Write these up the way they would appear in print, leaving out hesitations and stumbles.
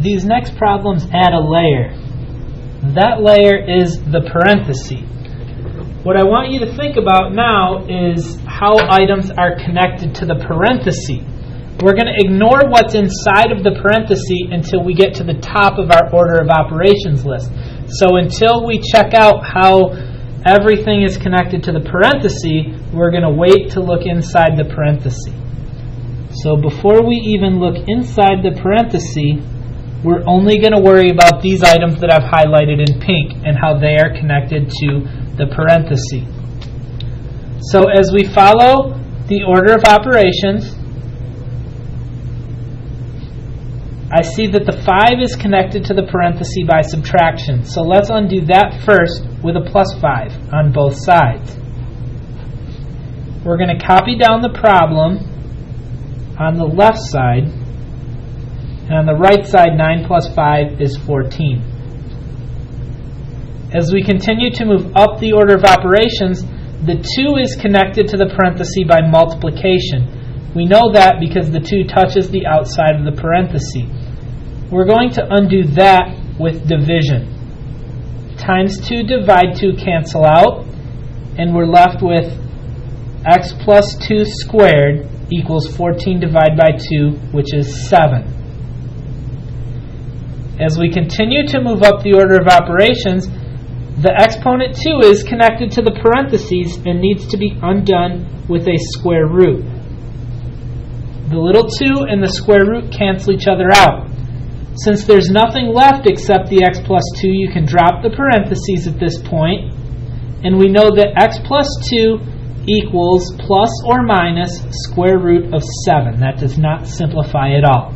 these next problems add a layer. That layer is the parenthesis. What I want you to think about now is how items are connected to the parenthesis. We're going to ignore what's inside of the parenthesis until we get to the top of our order of operations list. So until we check out how everything is connected to the parenthesis, we're going to wait to look inside the parenthesis. So before we even look inside the parenthesis, we're only going to worry about these items that I've highlighted in pink and how they are connected to the parenthesis. So as we follow the order of operations, I see that the 5 is connected to the parenthesis by subtraction. So let's undo that first with a plus 5 on both sides. We're going to copy down the problem on the left side. And on the right side, 9 plus 5 is 14. As we continue to move up the order of operations, the 2 is connected to the parenthesis by multiplication. We know that because the 2 touches the outside of the parenthesis. We're going to undo that with division. Times 2 divide 2 cancel out, and we're left with x plus 2 squared equals 14 divided by 2, which is 7. As we continue to move up the order of operations, the exponent 2 is connected to the parentheses and needs to be undone with a square root. The little 2 and the square root cancel each other out. Since there's nothing left except the x plus 2, you can drop the parentheses at this point, and we know that x plus 2 equals plus or minus square root of 7. That does not simplify at all.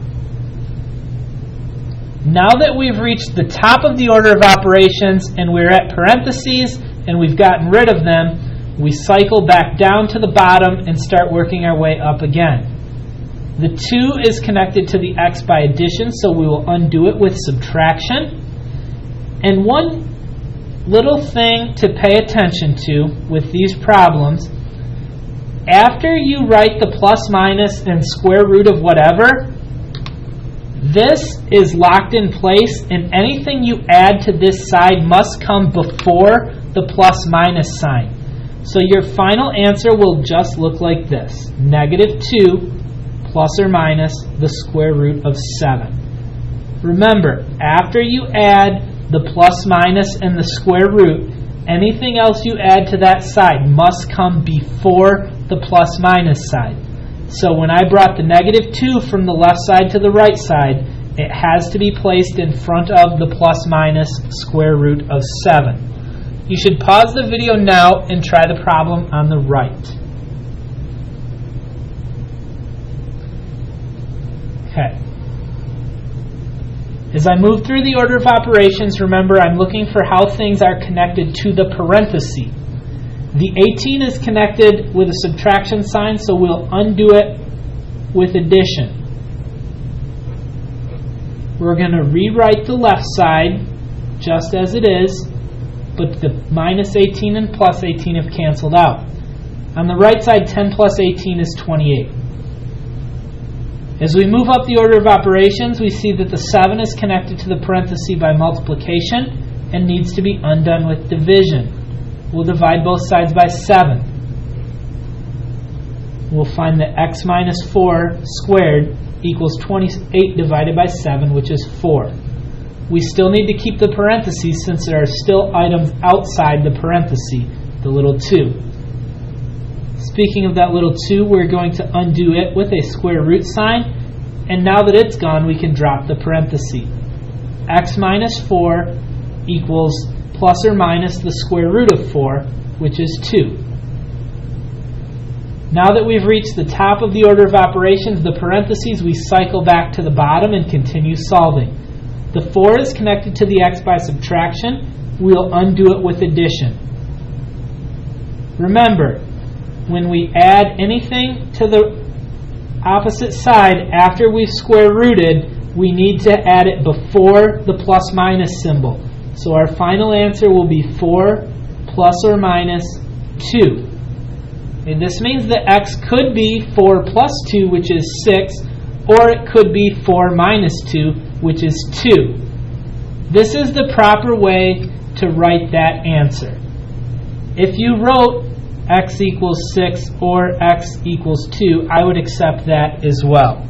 Now that we've reached the top of the order of operations and we're at parentheses and we've gotten rid of them, we cycle back down to the bottom and start working our way up again. The 2 is connected to the x by addition, so we will undo it with subtraction. And one little thing to pay attention to with these problems, after you write the plus minus and square root of whatever, this is locked in place, and anything you add to this side must come before the plus minus sign. So your final answer will just look like this: negative 2 plus or minus the square root of 7. Remember, after you add the plus minus and the square root, anything else you add to that side must come before the plus minus side. So when I brought the negative 2 from the left side to the right side, it has to be placed in front of the plus minus square root of 7. You should pause the video now and try the problem on the right. Okay. As I move through the order of operations, remember I'm looking for how things are connected to the parenthesis. The 18 is connected with a subtraction sign, so we'll undo it with addition. We're going to rewrite the left side just as it is, but the minus 18 and plus 18 have canceled out. On the right side, 10 plus 18 is 28. As we move up the order of operations, we see that the 7 is connected to the parenthesis by multiplication and needs to be undone with division. We'll divide both sides by 7. We'll find that x minus 4 squared equals 28 divided by 7, which is 4. We still need to keep the parentheses since there are still items outside the parenthesis, the little 2. Speaking of that little 2, we're going to undo it with a square root sign, and now that it's gone, we can drop the parenthesis. X minus 4 equals plus or minus the square root of 4, which is 2. Now that we've reached the top of the order of operations, the parentheses, we cycle back to the bottom and continue solving. The 4 is connected to the x by subtraction. We'll undo it with addition. Remember, when we add anything to the opposite side after we've square rooted, we need to add it before the plus minus symbol. So our final answer will be 4 plus or minus 2. And this means that x could be 4 plus 2, which is 6, or it could be 4 minus 2, which is 2. This is the proper way to write that answer. If you wrote x equals 6 or x equals 2, I would accept that as well.